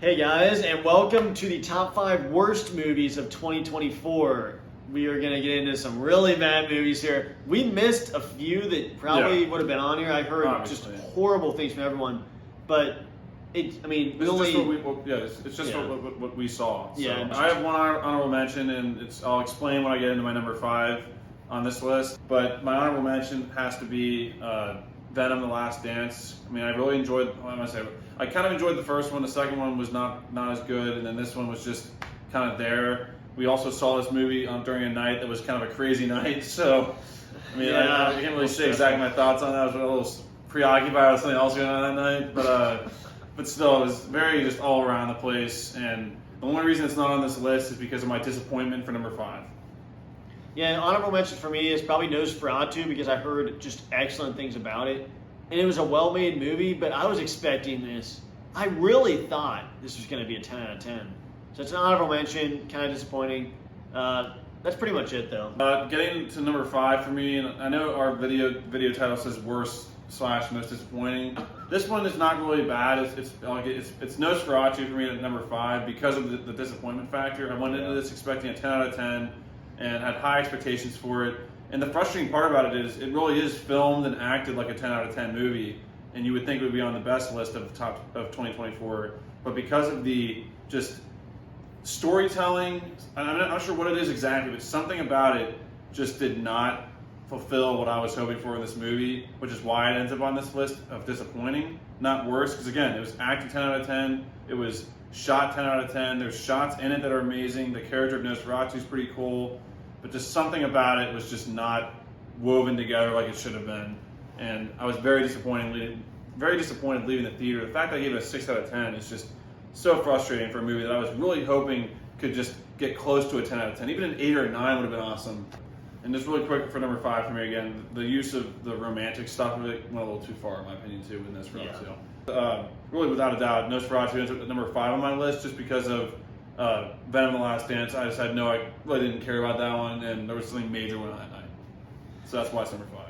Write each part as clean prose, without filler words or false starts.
Hey guys, and welcome to the top 5 worst movies of 2024. We are going to get into some really bad movies here. We missed a few that probably would have been on here. I heard just horrible things from everyone, but it's just what we saw. So yeah, I have one honorable mention, and I'll explain when I get into my number 5 on this list. But my honorable mention has to be Venom: The Last Dance. I mean, I really enjoyed. I kind of enjoyed the first one. The second one was not as good, and then this one was just kind of there. We also saw this movie during a night that was kind of a crazy night. So, I mean, I can't really say exactly my thoughts on that. I was a little preoccupied with something else going on that night, but still, it was very just all around the place. And the only reason it's not on this list is because of my disappointment for number 5. Yeah, an honorable mention for me is probably Nosferatu because I heard just excellent things about it. And it was a well-made movie, but I was expecting this. I really thought this was going to be a 10 out of 10. So it's an honorable mention, kind of disappointing. That's pretty much it, though. Getting to number 5 for me, and I know our video title says worst / most disappointing. This one is not really bad. It's Nosferatu for me at number 5 because of the disappointment factor. I went into this expecting a 10 out of 10 and had high expectations for it. And the frustrating part about it is it really is filmed and acted like a 10 out of 10 movie, and you would think it would be on the best list of top of 2024. But because of the just storytelling, I'm not sure what it is exactly, but something about it just did not fulfill what I was hoping for in this movie, which is why it ends up on this list of disappointing, not worse. Because again, it was acted 10 out of 10. It was shot 10 out of 10. There's shots in it that are amazing. The character of Nosferatu is pretty cool. But just something about it was just not woven together like it should have been. And I was very disappointed leaving the theater. The fact that I gave it a 6 out of 10 is just so frustrating for a movie that I was really hoping could just get close to a 10 out of 10. Even an 8 or a 9 would have been awesome. And just really quick for number 5 for me again, the use of the romantic stuff of it went a little too far in my opinion too in this film too. Really without a doubt, Nosferatu ends up at number 5 on my list just because of Venom: The Last Dance. I really didn't care about that one, and there was something major went on that night. So that's why it's number 5.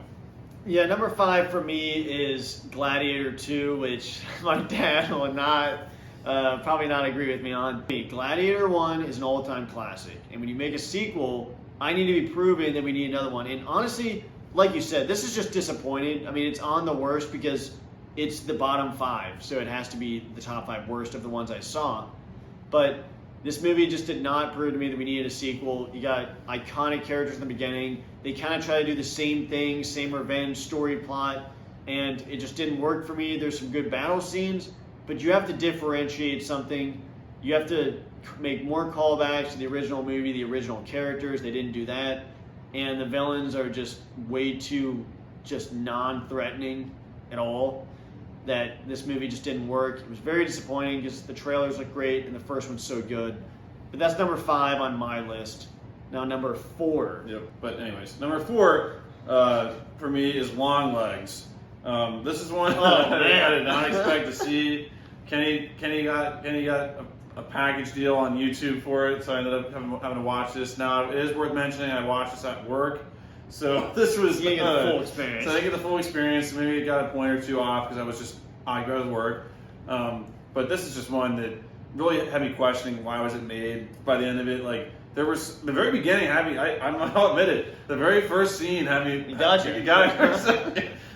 Yeah, number 5 for me is Gladiator 2, which my dad will probably not agree with me on. Gladiator 1 is an all-time classic, and when you make a sequel, I need to be proven that we need another one. And honestly, like you said, this is just disappointing. I mean, it's on the worst because it's the bottom 5, so it has to be the top 5 worst of the ones I saw. But this movie just did not prove to me that we needed a sequel. You got iconic characters in the beginning. They kind of try to do the same thing, same revenge story plot, and it just didn't work for me. There's some good battle scenes, but you have to differentiate something. You have to make more callbacks to the original movie, the original characters. They didn't do that. And the villains are just way too just non-threatening at all, that this movie just didn't work. It was very disappointing because the trailers look great and the first one's so good. But that's number 5 on my list. Now number 4. Yep. But anyways, number 4 for me is Longlegs. This is one I did not expect to see. Kenny got a package deal on YouTube for it, so I ended up having to watch this. Now it is worth mentioning I watched this at work. So this was you get the full experience. So I get the full experience. Maybe it got a point or two off because I go to work. But this is just one that really had me questioning why was it made. By the end of it, like there was the very beginning had me. I'll admit it. The very first scene had me. You got it.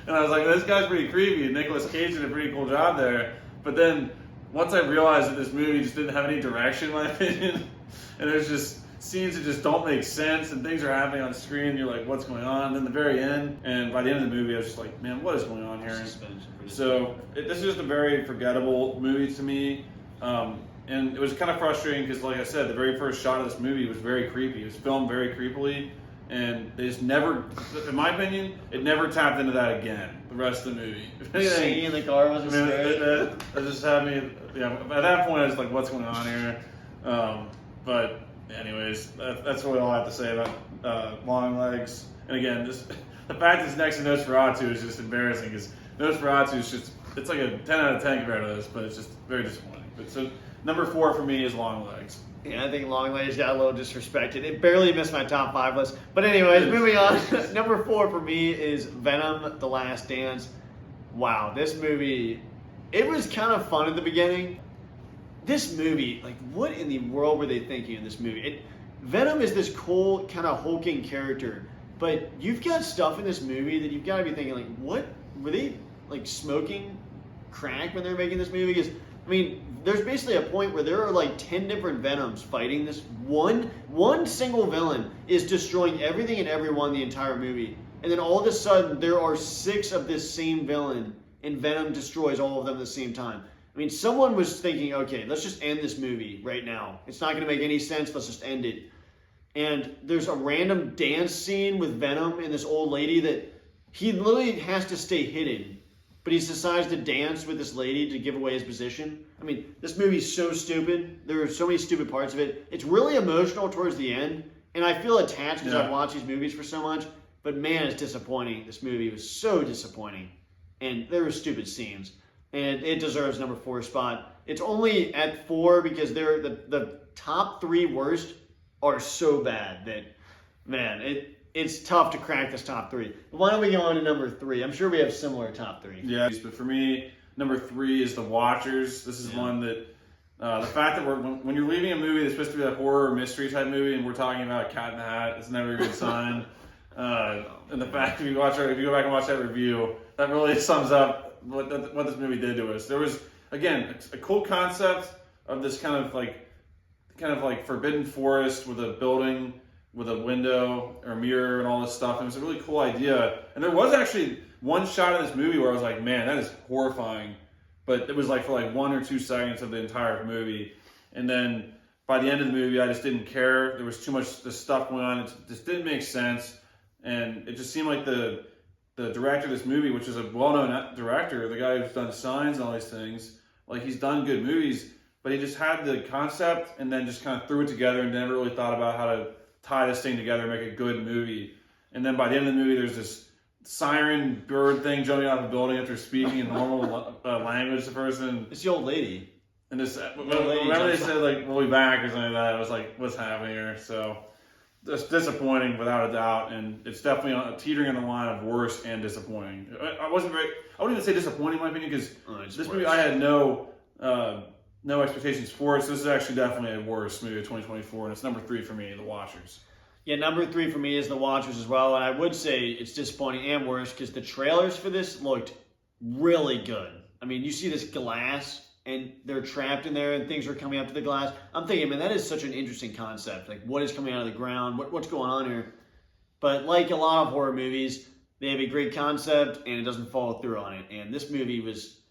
And I was like, this guy's pretty creepy. And Nicolas Cage did a pretty cool job there. But then once I realized that this movie just didn't have any direction, in my opinion, and there's just scenes that just don't make sense, and things are happening on the screen, and you're like, what's going on? And then the very end, and by the end of the movie, I was just like, man, what is going on here? So this is just a very forgettable movie to me, and it was kind of frustrating because, like I said, the very first shot of this movie was very creepy. It was filmed very creepily, and they just never, in my opinion, it never tapped into that again. The rest of the movie. Singing in the car wasn't scary. That just had me. At that point, I was like, what's going on here? But anyways, that's really all I have to say about Longlegs. And again, just the fact it's next to Nosferatu is just embarrassing because Nosferatu is it's like a 10 out of 10 compared to this, but it's just very disappointing. But so number 4 for me is Longlegs. Yeah, I think Longlegs got a little disrespected. It barely missed my top 5 list. But anyways, moving on. Number 4 for me is Venom: The Last Dance. Wow, this movie, it was kind of fun at the beginning. this movie, like, what in the world were they thinking in this movie? Venom is this cool, kind of hulking character, but you've got stuff in this movie that you've got to be thinking, like, what were they like smoking crack when they're making this movie? Because I mean, there's basically a point where there are like 10 different Venoms fighting this one single villain is destroying everything and everyone the entire movie, and then all of a sudden there are 6 of this same villain, and Venom destroys all of them at the same time. I mean, someone was thinking, okay, let's just end this movie right now. It's not going to make any sense. Let's just end it. And there's a random dance scene with Venom and this old lady that he literally has to stay hidden, but he decides to dance with this lady to give away his position. I mean, this movie's so stupid. There are so many stupid parts of it. It's really emotional towards the end, and I feel attached because I've watched these movies for so much, but man, it's disappointing. This movie was so disappointing, and there were stupid scenes. And it deserves number 4 spot. It's only at 4 because they're the top 3 worst are so bad that, man, it's tough to crack this top 3. But why don't we go on to number 3? I'm sure we have similar top 3. Yeah, but for me, number 3 is The Watchers. This is one that the fact that when you're leaving a movie that's supposed to be a horror or mystery type movie, and we're talking about Cat in the Hat, it's never a good sign. And the fact if you go back and watch that review, that really sums up what this movie did to us. There was, again, a cool concept of this kind of like forbidden forest with a building with a window or a mirror and all this stuff. It was a really cool idea. And there was actually one shot in this movie where I was like, man, that is horrifying. But it was like for like 1 or 2 seconds of the entire movie. And then by the end of the movie, I just didn't care. There was too much this stuff going on. It just didn't make sense. And it just seemed like the director of this movie, which is a well-known director, the guy who's done Signs and all these things, like he's done good movies, but he just had the concept and then just kind of threw it together and never really thought about how to tie this thing together and make a good movie. And then by the end of the movie, there's this siren bird thing jumping out of a building after speaking in normal language to person. It's the old lady. And this, remember they said like, we'll be back or something like that. I was like, what's happening here? So it's disappointing without a doubt, and it's definitely teetering on the line of worse and disappointing. I wouldn't even say disappointing in my opinion, because this movie I had no expectations for it. So this is actually definitely a worse movie of 2024, and it's number 3 for me, The Watchers. Yeah, number 3 for me is The Watchers as well, and I would say it's disappointing and worse because the trailers for this looked really good. I mean, you see this glass and they're trapped in there and things are coming up to the glass. I'm thinking, man, that is such an interesting concept. Like, what is coming out of the ground? What's going on here? But like a lot of horror movies, they have a great concept and it doesn't follow through on it. And this movie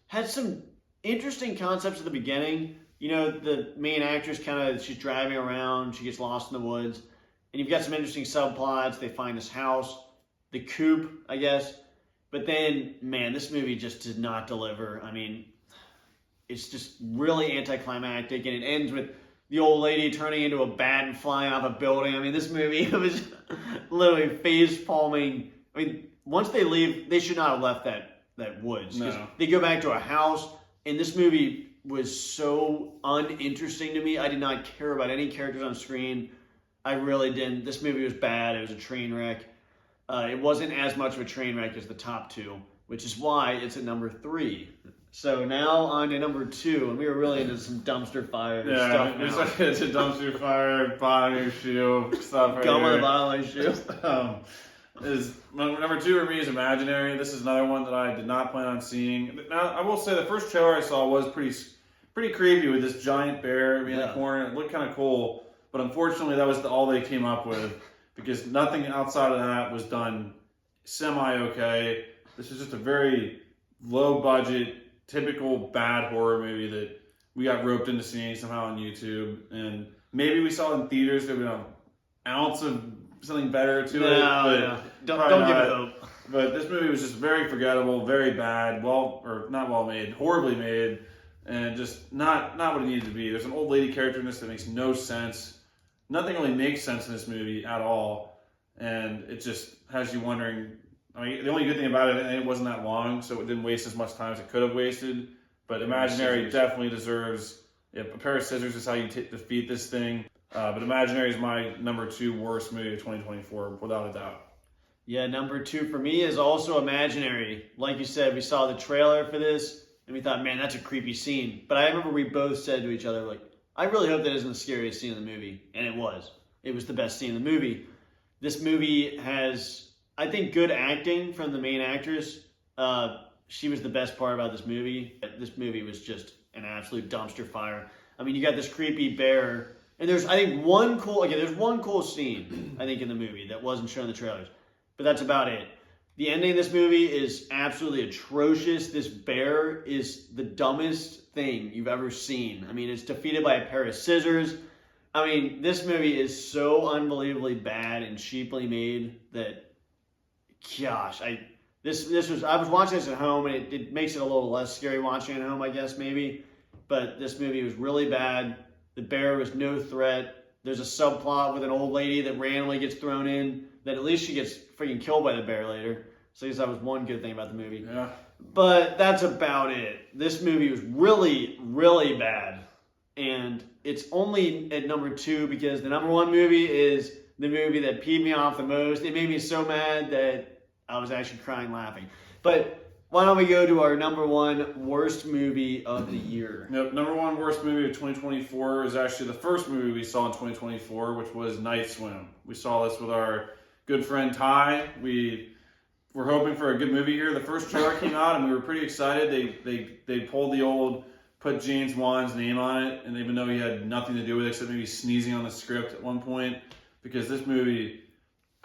had some interesting concepts at the beginning. You know, the main actress she's driving around, she gets lost in the woods. And you've got some interesting subplots. They find this house, the coop, I guess. But then, man, this movie just did not deliver. I mean, it's just really anticlimactic, and it ends with the old lady turning into a bat and flying off a building. I mean, this movie was literally face palming. I mean, once they leave, they should not have left that woods. No. They go back to a house, and this movie was so uninteresting to me. I did not care about any characters on screen. I really didn't. This movie was bad. It was a train wreck. It wasn't as much of a train wreck as the top 2, which is why it's at number 3. So now on to number 2, and we were really into some dumpster fire stuff now. It's a dumpster fire, bottom of your shoe, stuff right Gum on here. the bottom of my shoe. Number 2 for me is Imaginary. This is another one that I did not plan on seeing. Now, I will say the first trailer I saw was pretty creepy with this giant bear in the corner. It looked kind of cool, but unfortunately that was all they came up with, because nothing outside of that was done semi-okay. This is just a very low-budget, typical bad horror movie that we got roped into seeing somehow on YouTube, and maybe we saw it in theaters. There would be an ounce of something better to it. No. Don't give it hope. But this movie was just very forgettable, very bad, not well made, horribly made, and just not what it needed to be. There's an old lady character in this that makes no sense. Nothing really makes sense in this movie at all, and it just has you wondering. I mean, the only good thing about it wasn't that long, so it didn't waste as much time as it could have wasted. But Imaginary definitely deserves a pair of scissors is how you defeat this thing. But Imaginary is my number 2 worst movie of 2024, without a doubt. Yeah, number 2 for me is also Imaginary. Like you said, we saw the trailer for this. and we thought, man, that's a creepy scene. But I remember we both said to each other, like, I really hope that isn't the scariest scene in the movie. And it was. It was the best scene in the movie. This movie has, I think, good acting from the main actress. She was the best part about this movie. This movie was just an absolute dumpster fire. I mean, you got this creepy bear, and there's, I think, there's one cool scene, I think, in the movie that wasn't shown in the trailers. But that's about it. The ending of this movie is absolutely atrocious. This bear is the dumbest thing you've ever seen. I mean, it's defeated by a pair of scissors. I mean, this movie is so unbelievably bad and cheaply made that, gosh, I was watching this at home, and it makes it a little less scary watching at home, I guess, maybe. But this movie was really bad. The bear was no threat. There's a subplot with an old lady that randomly gets thrown in, that at least she gets freaking killed by the bear later. So I guess that was one good thing about the movie. Yeah. But that's about it. This movie was really, really bad. And it's only at number 2 because the number 1 movie is the movie that peed me off the most. It made me so mad that I was actually crying laughing. But why don't we go to our number 1 worst movie of the year? Yep, number 1 worst movie of 2024 is actually the first movie we saw in 2024, which was Night Swim. We saw this with our good friend Ty. We were hoping for a good movie here. The first trailer came out, and we were pretty excited. They pulled the old, put James Wan's name on it, and even though he had nothing to do with it except maybe sneezing on the script at one point, because this movie,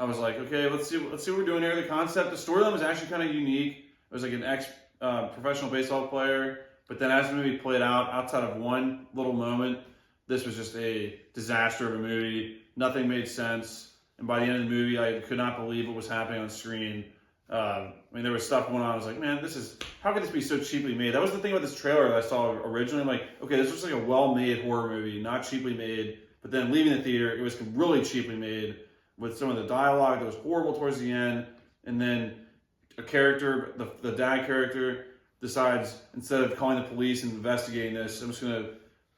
I was like, okay, let's see what we're doing here. The concept, the storyline was actually kind of unique. It was like an ex-professional baseball player, but then as the movie played out, outside of one little moment, this was just a disaster of a movie. Nothing made sense. And by the end of the movie, I could not believe what was happening on screen. I mean, there was stuff going on. I was like, man, how could this be so cheaply made? That was the thing about this trailer that I saw originally. I'm like, okay, this was like a well-made horror movie, not cheaply made. But then leaving the theater, it was really cheaply made with some of the dialogue that was horrible towards the end. And then a character, the dad character, decides instead of calling the police and investigating this, I'm just going to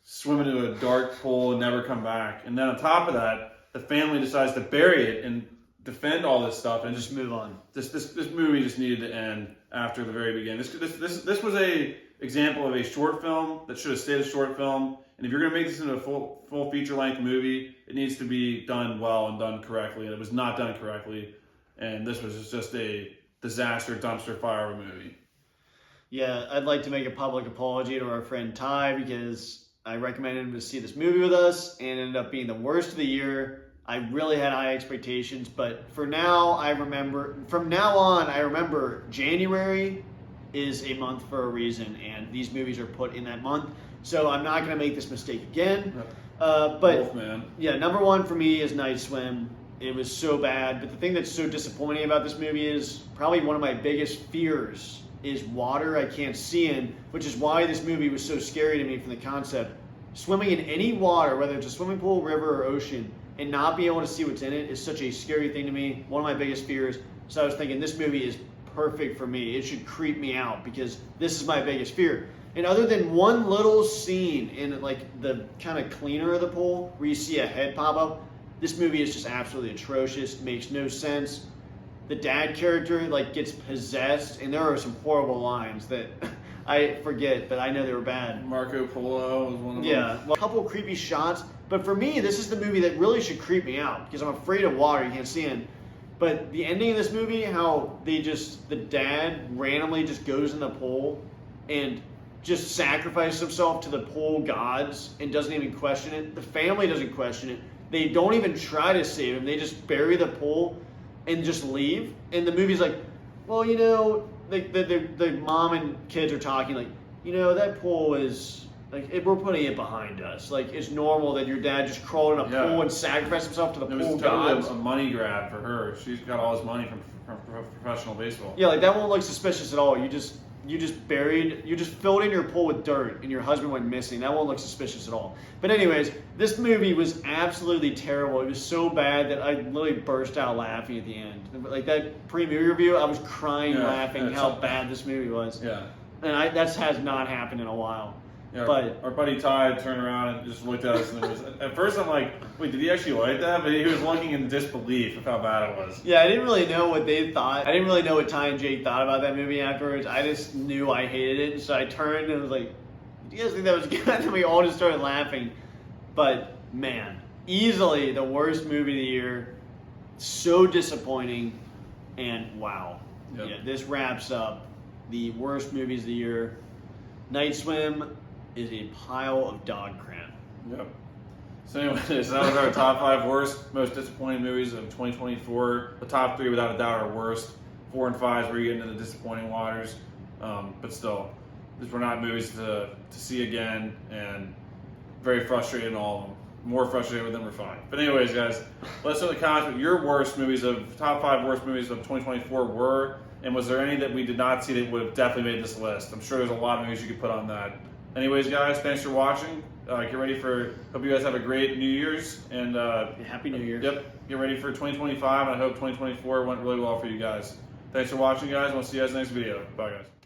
swim into a dark pool and never come back. And then on top of that, the family decides to bury it and defend all this stuff and Just move on. This movie just needed to end after the very beginning. This was a example of a short film that should have stayed a short film. And if you're going to make this into a full feature length movie, it needs to be done well and done correctly. And it was not done correctly. And this was just a disaster dumpster fire of a movie. Yeah, I'd like to make a public apology to our friend Ty because I recommended him to see this movie with us and it ended up being the worst of the year. I really had high expectations, but from now on, I remember January is a month for a reason, and these movies are put in that month. So I'm not going to make this mistake again. But Wolfman. Yeah, number 1 for me is Night Swim. It was so bad, but the thing that's so disappointing about this movie is probably one of my biggest fears is water I can't see in, which is why this movie was so scary to me from the concept. Swimming in any water, whether it's a swimming pool, river, or ocean, and not being able to see what's in it is such a scary thing to me. One of my biggest fears. So I was thinking this movie is perfect for me. It should creep me out because this is my biggest fear. And other than one little scene in like the kind of cleaner of the pool where you see a head pop up, this movie is just absolutely atrocious. Makes no sense. The dad character like gets possessed, and there are some horrible lines that I forget, but I know they were bad. Marco Polo was one of them. Yeah, well, a couple of creepy shots. But for me, this is the movie that really should creep me out because I'm afraid of water. You can't see in. But the ending of this movie, how the dad randomly just goes in the pool and just sacrifices himself to the pool gods and doesn't even question it. The family doesn't question it. They don't even try to save him. They just bury the pool and just leave. And the movie's like, well, you know, the mom and kids are talking like, you know, that pool is... Like, we're putting it behind us. Like, it's normal that your dad just crawled in a pool and sacrificed himself to the pool gods. It was gods. totally a money grab for her. She's got all his money from professional baseball. Yeah, like, that won't look suspicious at all. You just filled in your pool with dirt and your husband went missing. That won't look suspicious at all. But anyways, this movie was absolutely terrible. It was so bad that I literally burst out laughing at the end. Like, that pre-movie review, I was crying laughing how bad this movie was. Yeah. And that has not happened in a while. Yeah, But our buddy Ty turned around and just looked at us, and at first I'm like, wait, did he actually like that? But he was looking in disbelief of how bad it was. yeah, I didn't really know what they thought. I didn't really know what Ty and Jake thought about that movie afterwards. I just knew I hated it, so I turned and was like, "Do you guys think that was good?" And we all just started laughing. But man, easily the worst movie of the year. So disappointing, and wow, Yep. yeah, this wraps up the worst movies of the year. Night Swim is a pile of dog crap. Yep. So anyways, that was our top 5 worst, most disappointing movies of 2024. The top 3, without a doubt, are worst. 4 and 5 is where you get into the disappointing waters. But still, these were not movies to see again, and very frustrated in all of them. More frustrated with number 5. But anyways, guys, let us know in the comments what your worst movies of top 5 worst movies of 2024 were, and was there any that we did not see that would have definitely made this list? I'm sure there's a lot of movies you could put on that. Anyways, guys, thanks for watching. Get ready for. Hope you guys have a great New Year's, and Happy New Year. Yep, get ready for 2025. And I hope 2024 went really well for you guys. Thanks for watching, guys. We'll see you guys in the next video. Bye, guys.